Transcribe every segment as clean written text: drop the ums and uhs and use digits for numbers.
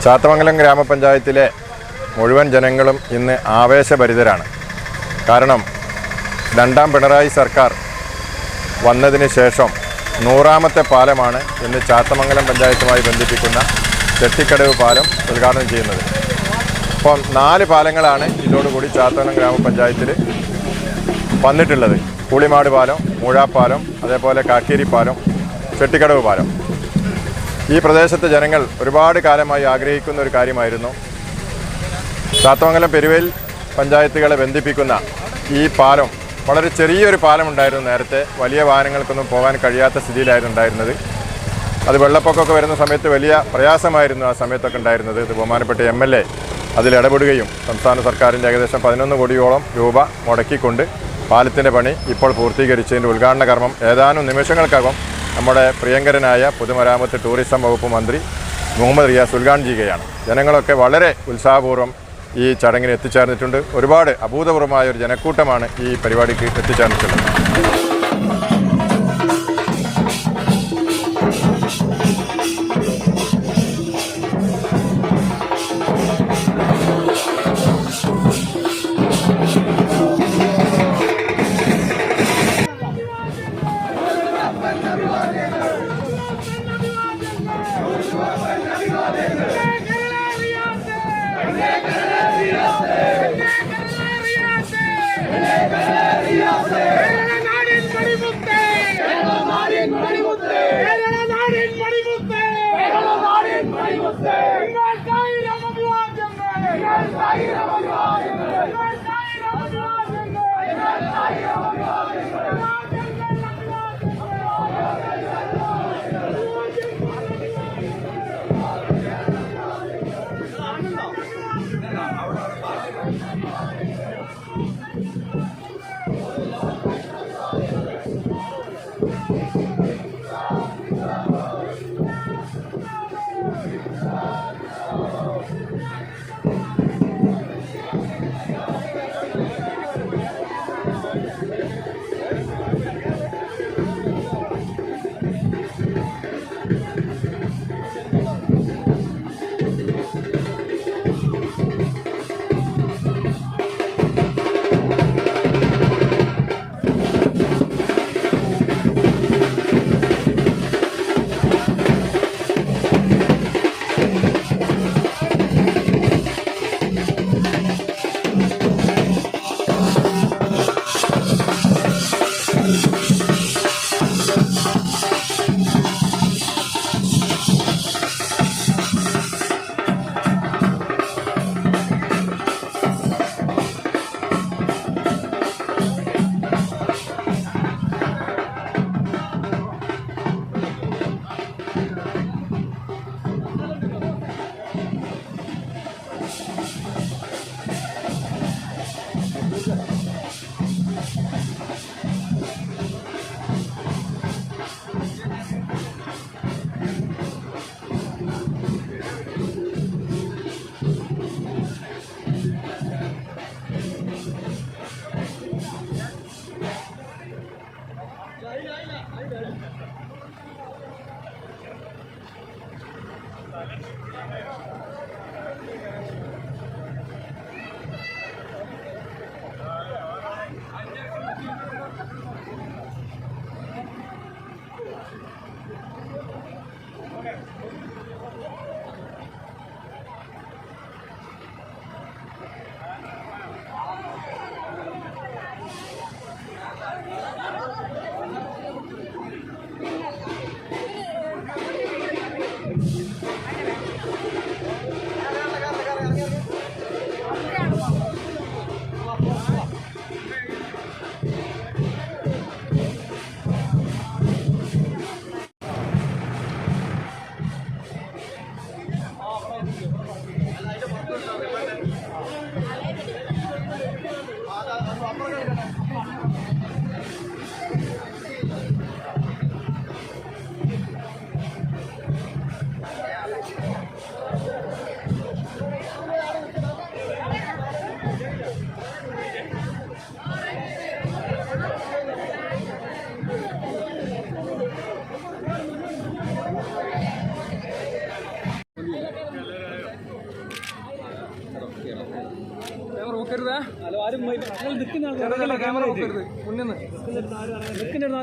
ചാത്തമംഗലം ഗ്രാമപഞ്ചായത്തിലെ മുഴുവൻ ജനങ്ങളും ഇന്ന് ആവേശഭരിതരാണ്. കാരണം രണ്ടാം പിണറായി സർക്കാർ വന്നതിന് ശേഷം 100ാമത്തെ പാലമാണ് ഇന്ന് ചാത്തമംഗലം പഞ്ചായത്തുമായി ബന്ധിപ്പിക്കുന്ന ചെട്ടിക്കടവ് പാലം ഉദ്ഘാടനം ചെയ്യുന്നത്. അപ്പം 4 പാലങ്ങളാണ് ഇതോടുകൂടി ചാത്തമംഗലം ഗ്രാമപഞ്ചായത്തിൽ വന്നിട്ടുള്ളത്. കൂളിമാട് പാലം, മൂഴാപ്പാലം, അതേപോലെ കാക്കേരി പാലം, ചെട്ടിക്കടവ് പാലം. ഈ പ്രദേശത്തെ ജനങ്ങൾ ഒരുപാട് കാലമായി ആഗ്രഹിക്കുന്ന ഒരു കാര്യമായിരുന്നു. ചാത്തമംഗലം പെരുവേൽ പഞ്ചായത്തുകളെ ബന്ധിപ്പിക്കുന്ന ഈ പാലം വളരെ ചെറിയൊരു പാലമുണ്ടായിരുന്നു. നേരത്തെ വലിയ വാഹനങ്ങൾക്കൊന്നും പോകാൻ കഴിയാത്ത സ്ഥിതിയിലായിരുന്നു ഉണ്ടായിരുന്നത്. അത് വെള്ളപ്പൊക്കമൊക്കെ വരുന്ന സമയത്ത് വലിയ പ്രയാസമായിരുന്നു ആ സമയത്തൊക്കെ ഉണ്ടായിരുന്നത്. ഇത് ബഹുമാനപ്പെട്ട MLA അതിൽ ഇടപെടുകയും സംസ്ഥാന സർക്കാരിൻ്റെ ഏകദേശം 11 കോടിയോളം രൂപ മുടക്കിക്കൊണ്ട് പാലത്തിൻ്റെ പണി ഇപ്പോൾ പൂർത്തീകരിച്ചതിൻ്റെ ഉദ്ഘാടന കർമ്മം ഏതാനും നിമിഷങ്ങൾക്കകം നമ്മുടെ പ്രിയങ്കരനായ പൊതുമരാമത്ത് ടൂറിസം വകുപ്പ് മന്ത്രി മുഹമ്മദ് റിയാസ് ഉദ്ഘാടനം ചെയ്യുകയാണ്. ജനങ്ങളൊക്കെ വളരെ ഉത്സാഹപൂർവ്വം ഈ ചടങ്ങിന് എത്തിച്ചേർന്നിട്ടുണ്ട്. ഒരുപാട് അഭൂതപൂർവമായ ഒരു ജനക്കൂട്ടമാണ് ഈ പരിപാടിക്ക് എത്തിച്ചേർന്നിട്ടുള്ളത്.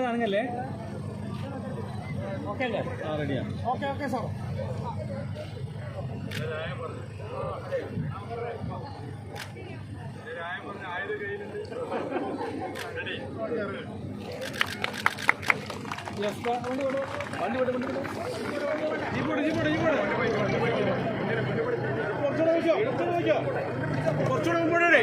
അനങ്ങല്ലേ? ഓക്കെ അല്ലേ? റെഡിയാണ്. Okay okay sir. കുറച്ചുകൂടെ മുമ്പോഴേ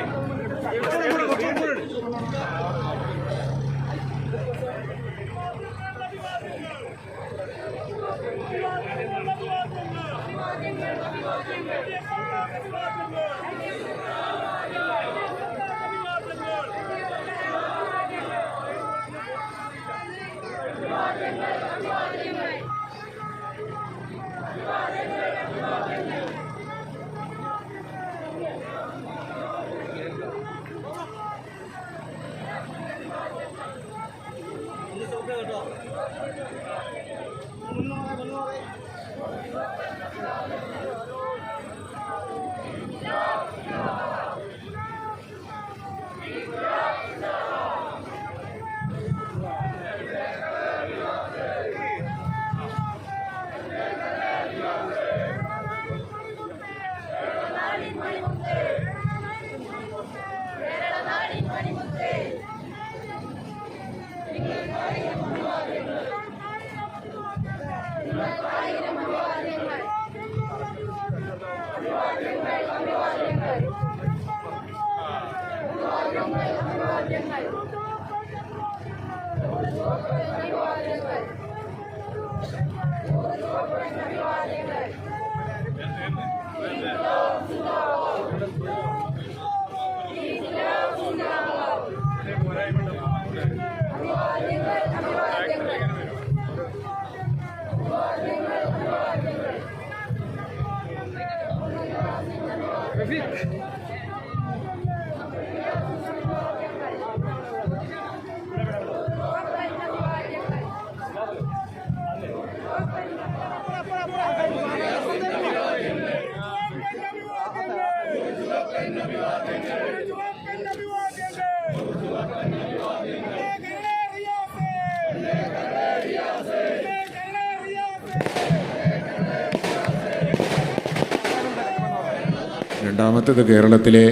രണ്ടാമത്തേത് കേരളത്തിലെ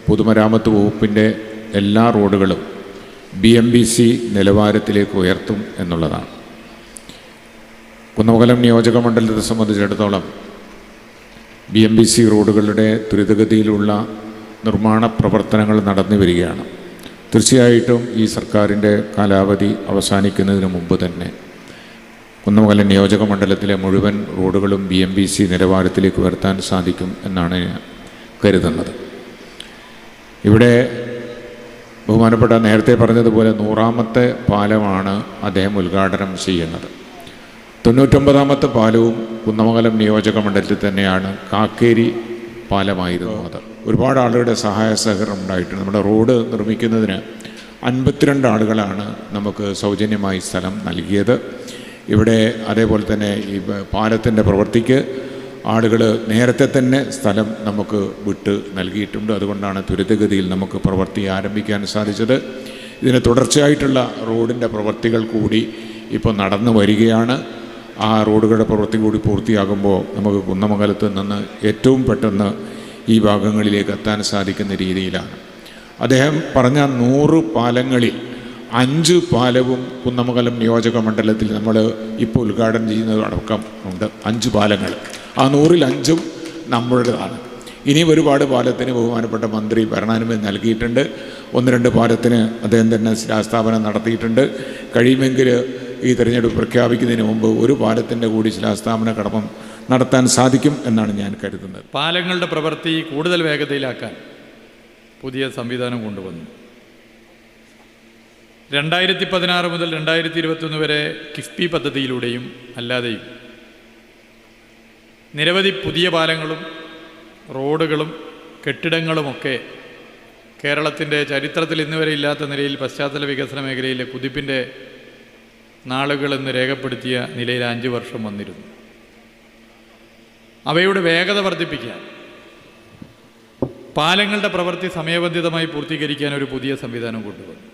പൊതുമരാമത്ത് വകുപ്പിൻ്റെ എല്ലാ റോഡുകളും BMBC നിലവാരത്തിലേക്ക് ഉയർത്തും എന്നുള്ളതാണ്. കുന്നമംഗലം നിയോജക മണ്ഡലത്തെ സംബന്ധിച്ചിടത്തോളം BMBC റോഡുകളുടെ ത്വരിതഗതിയിലുള്ള നിർമ്മാണ പ്രവർത്തനങ്ങൾ നടന്നു വരികയാണ്. തീർച്ചയായിട്ടും ഈ സർക്കാരിൻ്റെ കാലാവധി അവസാനിക്കുന്നതിന് മുമ്പ് തന്നെ കുന്നമംഗലം നിയോജക മണ്ഡലത്തിലെ മുഴുവൻ റോഡുകളും BMBC നിലവാരത്തിലേക്ക് ഉയർത്താൻ സാധിക്കും എന്നാണ് ഞാൻ കരുതുന്നത്. ഇവിടെ ബഹുമാനപ്പെട്ട നേരത്തെ പറഞ്ഞതുപോലെ 100ാമത്തെ പാലമാണ് അദ്ദേഹം ഉദ്ഘാടനം ചെയ്യുന്നത്. 99ാമത്തെ പാലവും കുന്നമംഗലം നിയോജക മണ്ഡലത്തിൽ തന്നെയാണ്. കാക്കേരി പാലമായിരുന്നു അത്. ഒരുപാട് ആളുകളുടെ സഹായ സഹകരണം ഉണ്ടായിട്ടുണ്ട്. നമ്മുടെ റോഡ് നിർമ്മിക്കുന്നതിന് 52 ആളുകളാണ് നമുക്ക് സൗജന്യമായി സ്ഥലം നൽകിയത്. ഇവിടെ അതേപോലെ തന്നെ ഈ പാലത്തിൻ്റെ പ്രവൃത്തിക്ക് ആളുകൾ നേരത്തെ തന്നെ സ്ഥലം നമുക്ക് വിട്ട് നൽകിയിട്ടുണ്ട്. അതുകൊണ്ടാണ് ത്വരിതഗതിയിൽ നമുക്ക് പ്രവൃത്തി ആരംഭിക്കാൻ സാധിച്ചത്. ഇതിന് തുടർച്ചയായിട്ടുള്ള റോഡിൻ്റെ പ്രവൃത്തികൾ കൂടി ഇപ്പോൾ നടന്നു വരികയാണ്. ആ റോഡുകളുടെ പ്രവൃത്തി കൂടി പൂർത്തിയാകുമ്പോൾ നമുക്ക് കുന്നമംഗലത്ത് നിന്ന് ഏറ്റവും പെട്ടെന്ന് ഈ ഭാഗങ്ങളിലേക്ക് എത്താൻ സാധിക്കുന്ന രീതിയിലാണ്. അദ്ദേഹം പറഞ്ഞ 100 പാലങ്ങളിൽ 5 പാലവും കുന്നമംഗലം നിയോജക മണ്ഡലത്തിൽ നമ്മൾ ഇപ്പോൾ ഉദ്ഘാടനം ചെയ്യുന്നതടക്കം ഉണ്ട്. 5 പാലങ്ങൾ. ആ 100ൽ 5ഉം നമ്മുടേതാണ്. ഇനിയും ഒരുപാട് പാലത്തിന് ബഹുമാനപ്പെട്ട മന്ത്രി ഭരണാനുമതി നൽകിയിട്ടുണ്ട്. 1-2 പാലത്തിന് അദ്ദേഹം തന്നെ ശിലാസ്ഥാപനം നടത്തിയിട്ടുണ്ട്. കഴിയുമെങ്കിൽ ഈ തിരഞ്ഞെടുപ്പ് പ്രഖ്യാപിക്കുന്നതിന് മുമ്പ് ഒരു പാലത്തിൻ്റെ കൂടി ശിലാസ്ഥാപന കടമം നടത്താൻ സാധിക്കും എന്നാണ് ഞാൻ കരുതുന്നത്. പാലങ്ങളുടെ പ്രവൃത്തി കൂടുതൽ വേഗതയിലാക്കാൻ പുതിയ സംവിധാനം കൊണ്ടുവന്നു. 2016 മുതൽ 2021 വരെ കിഫ്ബി പദ്ധതിയിലൂടെയും അല്ലാതെയും നിരവധി പുതിയ പാലങ്ങളും റോഡുകളും കെട്ടിടങ്ങളുമൊക്കെ കേരളത്തിൻ്റെ ചരിത്രത്തിൽ ഇന്നുവരെ ഇല്ലാത്ത നിലയിൽ പശ്ചാത്തല വികസന മേഖലയിലെ കുതിപ്പിൻ്റെ നാളുകളെന്ന് രേഖപ്പെടുത്തിയ നിലയിൽ 5 വർഷം വന്നിരുന്നു. അവയുടെ വേഗത വർദ്ധിപ്പിക്കാൻ പാലങ്ങളുടെ പ്രവൃത്തി സമയബന്ധിതമായി പൂർത്തീകരിക്കാൻ ഒരു പുതിയ സംവിധാനം കൊണ്ടുവന്നു.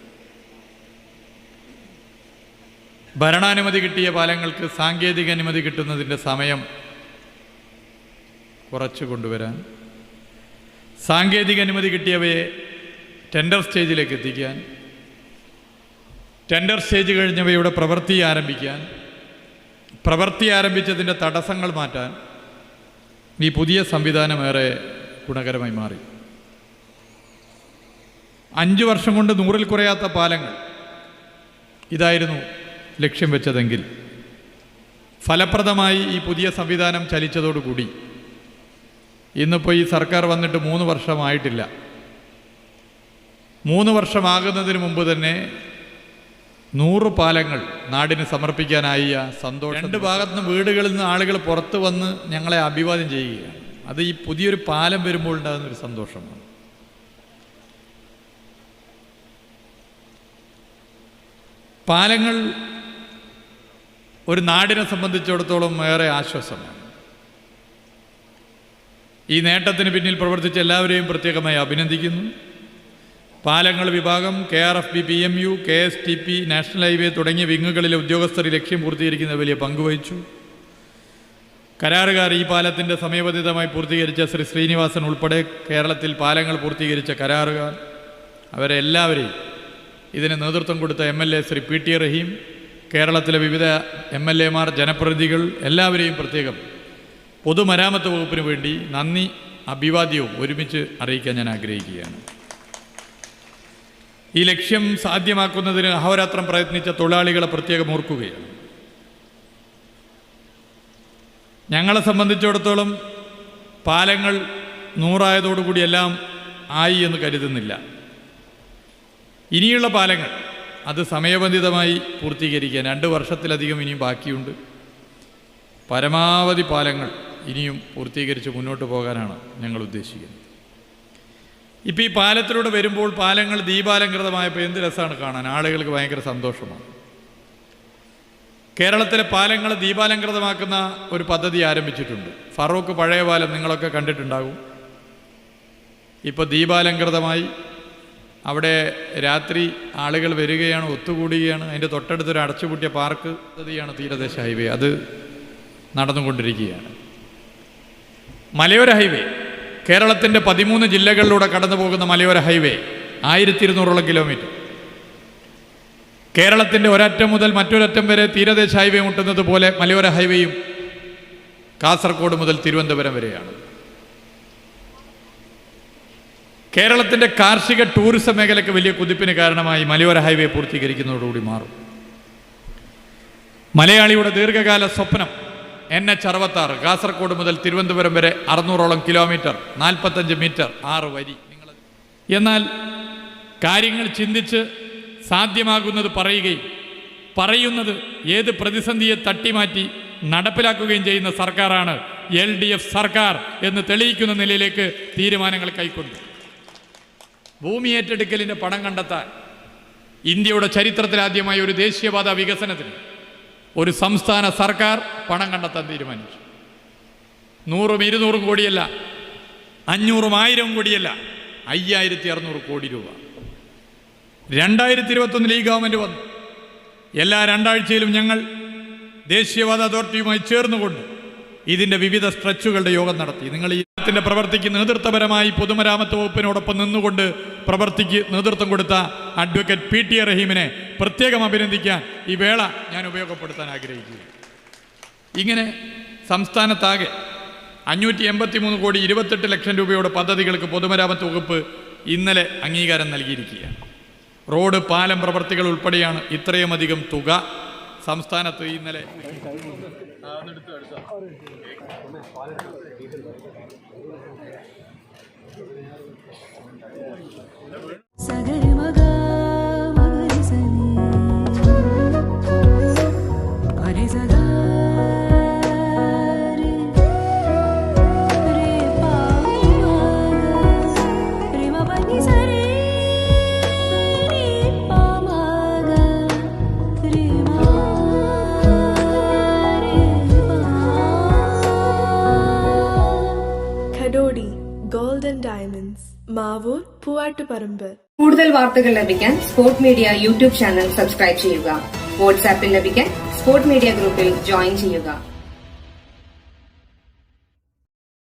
ഭരണാനുമതി കിട്ടിയ പാലങ്ങൾക്ക് സാങ്കേതിക അനുമതി കിട്ടുന്നതിൻ്റെ സമയം കുറച്ച് കൊണ്ടുവരാൻ, സാങ്കേതിക അനുമതി കിട്ടിയവയെ ടെൻഡർ സ്റ്റേജിലേക്ക് എത്തിക്കാൻ, ടെൻഡർ സ്റ്റേജ് കഴിഞ്ഞവയുടെ പ്രവൃത്തി ആരംഭിക്കാൻ, പ്രവൃത്തി ആരംഭിച്ചതിൻ്റെ തടസ്സങ്ങൾ മാറ്റാൻ ഈ പുതിയ സംവിധാനം ഏറെ ഗുണകരമായി മാറി. 5 വർഷം കൊണ്ട് 100-ൽ കുറയാത്ത പാലങ്ങൾ ഇതായിരുന്നു ലക്ഷ്യം വെച്ചതെങ്കിൽ ഫലപ്രദമായി ഈ പുതിയ സംവിധാനം ചലിച്ചതോടുകൂടി ഇന്നിപ്പോൾ ഈ സർക്കാർ വന്നിട്ട് 3 വർഷമായിട്ടില്ല. 3 വർഷമാകുന്നതിന് മുമ്പ് തന്നെ 100 പാലങ്ങൾ നാടിന് സമർപ്പിക്കാനായി. സന്തോഷം. 2 ഭാഗത്തുനിന്ന് വീടുകളിൽ നിന്ന് ആളുകൾ പുറത്തു വന്ന് ഞങ്ങളെ അഭിവാദ്യം ചെയ്യുകയാണ്. അത് ഈ പുതിയൊരു പാലം വരുമ്പോൾ ഉണ്ടാകുന്നൊരു സന്തോഷമാണ്. പാലങ്ങൾ ഒരു നാടിനെ സംബന്ധിച്ചിടത്തോളം ഏറെ ആശ്വാസമാണ്. ഈ നേട്ടത്തിന് പിന്നിൽ പ്രവർത്തിച്ച എല്ലാവരെയും പ്രത്യേകമായി അഭിനന്ദിക്കുന്നു. പാലങ്ങൾ വിഭാഗം, KRFB, PMU, KSTP, national highway തുടങ്ങിയ വിങ്ങുകളിലെ ഉദ്യോഗസ്ഥർ ലക്ഷ്യം പൂർത്തീകരിക്കുന്ന വലിയ പങ്കുവഹിച്ചു. കരാറുകാർ ഈ പാലത്തിൻ്റെ സമയബന്ധിതമായി പൂർത്തീകരിച്ച ശ്രീ ശ്രീനിവാസൻ ഉൾപ്പെടെ കേരളത്തിൽ പാലങ്ങൾ പൂർത്തീകരിച്ച കരാറുകാർ, അവരെ എല്ലാവരെയും, ഇതിന് നേതൃത്വം കൊടുത്ത MLA ശ്രീ PT റഹീം, കേരളത്തിലെ വിവിധ MLA മാർ, ജനപ്രതിനിധികൾ എല്ലാവരെയും പ്രത്യേകം പൊതുമരാമത്ത് വകുപ്പിന് വേണ്ടി നന്ദി അഭിവാദ്യവും ഒരുമിച്ച് അറിയിക്കാൻ ഞാൻ ആഗ്രഹിക്കുകയാണ്. ഈ ലക്ഷ്യം സാധ്യമാക്കുന്നതിന് അഹോരാത്രം പ്രയത്നിച്ച തൊഴിലാളികളെ പ്രത്യേകം ഓർക്കുകയാണ്. ഞങ്ങളെ സംബന്ധിച്ചിടത്തോളം പാലങ്ങൾ 100 എല്ലാം ആയി എന്ന് കരുതുന്നില്ല. ഇനിയുള്ള പാലങ്ങൾ അത് സമയബന്ധിതമായി പൂർത്തീകരിക്കാൻ 2 വർഷത്തിലധികം ഇനിയും ബാക്കിയുണ്ട്. പരമാവധി പാലങ്ങൾ ഇനിയും പൂർത്തീകരിച്ച് മുന്നോട്ട് പോകാനാണ് ഞങ്ങൾ ഉദ്ദേശിക്കുന്നത്. ഇപ്പോൾ ഈ പാലത്തിലൂടെ വരുമ്പോൾ പാലങ്ങൾ ദീപാലങ്കൃതമായപ്പോൾ എന്ത് രസമാണ് കാണാൻ, ആളുകൾക്ക് ഭയങ്കര സന്തോഷമാണ്. കേരളത്തിലെ പാലങ്ങൾ ദീപാലങ്കൃതമാക്കുന്ന ഒരു പദ്ധതി ആരംഭിച്ചിട്ടുണ്ട്. ഫറൂഖ് പഴയ പാലം നിങ്ങളൊക്കെ കണ്ടിട്ടുണ്ടാകും. ഇപ്പോൾ ദീപാലങ്കൃതമായി അവിടെ രാത്രി ആളുകൾ വരികയാണ്, ഒത്തുകൂടുകയാണ്. അതിൻ്റെ തൊട്ടടുത്തൊരു അടച്ചുപൂട്ടിയ പാർക്ക് പദ്ധതിയാണ് തീരദേശ ഹൈവേ, അത് നടന്നുകൊണ്ടിരിക്കുകയാണ്. മലയോര ഹൈവേ, കേരളത്തിൻ്റെ 13 ജില്ലകളിലൂടെ കടന്നു പോകുന്ന മലയോര ഹൈവേ 1200 കിലോമീറ്റർ. കേരളത്തിൻ്റെ ഒരറ്റം മുതൽ മറ്റൊരറ്റം വരെ തീരദേശ ഹൈവേ മുട്ടുന്നത് പോലെ മലയോര ഹൈവേയും കാസർഗോഡ് മുതൽ തിരുവനന്തപുരം വരെയാണ്. കേരളത്തിൻ്റെ കാർഷിക ടൂറിസം മേഖലയ്ക്ക് വലിയ കുതിപ്പിന് കാരണമായി മലയോര ഹൈവേ പൂർത്തീകരിക്കുന്നതോടുകൂടി മാറും. മലയാളിയുടെ ദീർഘകാല സ്വപ്നം NH66 കാസർഗോഡ് മുതൽ തിരുവനന്തപുരം വരെ 600 കിലോമീറ്റർ, 45 മീറ്റർ, 6 വരി. എന്നാൽ കാര്യങ്ങൾ ചിന്തിച്ച് സാധ്യമാകുന്നത് പറയുകയും പറയുന്നത് ഏത് പ്രതിസന്ധിയെ തട്ടിമാറ്റി നടപ്പിലാക്കുകയും ചെയ്യുന്ന സർക്കാരാണ് LDF സർക്കാർ എന്ന് തെളിയിക്കുന്ന നിലയിലേക്ക് തീരുമാനങ്ങൾ കൈക്കൊണ്ടു. ഭൂമി ഏറ്റെടുക്കലിൻ്റെ പണം കണ്ടെത്താൻ ഇന്ത്യയുടെ ചരിത്രത്തിലാദ്യമായി ഒരു ദേശീയപാത വികസനത്തിന് ഒരു സംസ്ഥാന സർക്കാർ പണം കണ്ടെത്താൻ തീരുമാനിച്ചു. 100-200 കോടിയല്ല, 500-1000 കോടിയല്ല, 5600 കോടി രൂപ. 2021 ഈ ഗവൺമെൻറ് വന്നു. എല്ലാ 2 ആഴ്ചയിലും ഞങ്ങൾ ദേശീയപാത അതോറിറ്റിയുമായി ചേർന്നുകൊണ്ട് ഇതിൻ്റെ വിവിധ സ്ട്രെച്ചുകളുടെ യോഗം നടത്തി. നിങ്ങൾ ഈ ത്തിൻ്റെ പ്രവർത്തിക്ക് നേതൃത്വപരമായി പൊതുമരാമത്ത് വകുപ്പിനോടൊപ്പം നിന്നുകൊണ്ട് പ്രവർത്തിക്ക് നേതൃത്വം കൊടുത്ത അഡ്വക്കേറ്റ് PT റഹീമിനെ പ്രത്യേകം അഭിനന്ദിക്കാൻ ഈ വേള ഞാൻ ഉപയോഗപ്പെടുത്താൻ ആഗ്രഹിക്കുന്നു. ഇങ്ങനെ സംസ്ഥാനത്താകെ 583 കോടി 28 ലക്ഷം രൂപയുടെ പദ്ധതികൾക്ക് പൊതുമരാമത്ത് വകുപ്പ് ഇന്നലെ അംഗീകാരം നൽകിയിരിക്കുകയാണ്. റോഡ്, പാലം പ്രവർത്തികൾ ഉൾപ്പെടെയാണ് ഇത്രയും അധികം തുക സംസ്ഥാനത്ത് ഇന്നലെ. Kadodi Golden diamonds, Mavoor, Poovattuparamba. കൂടുതൽ വാർത്തകൾ ലഭിക്കാൻ sport media YouTube channel subscribe ചെയ്യുക. വാട്സാപ്പിൽ ലഭിക്കാൻ സ്പോർട് മീഡിയ ഗ്രൂപ്പിൽ ജോയിൻ ചെയ്യുക.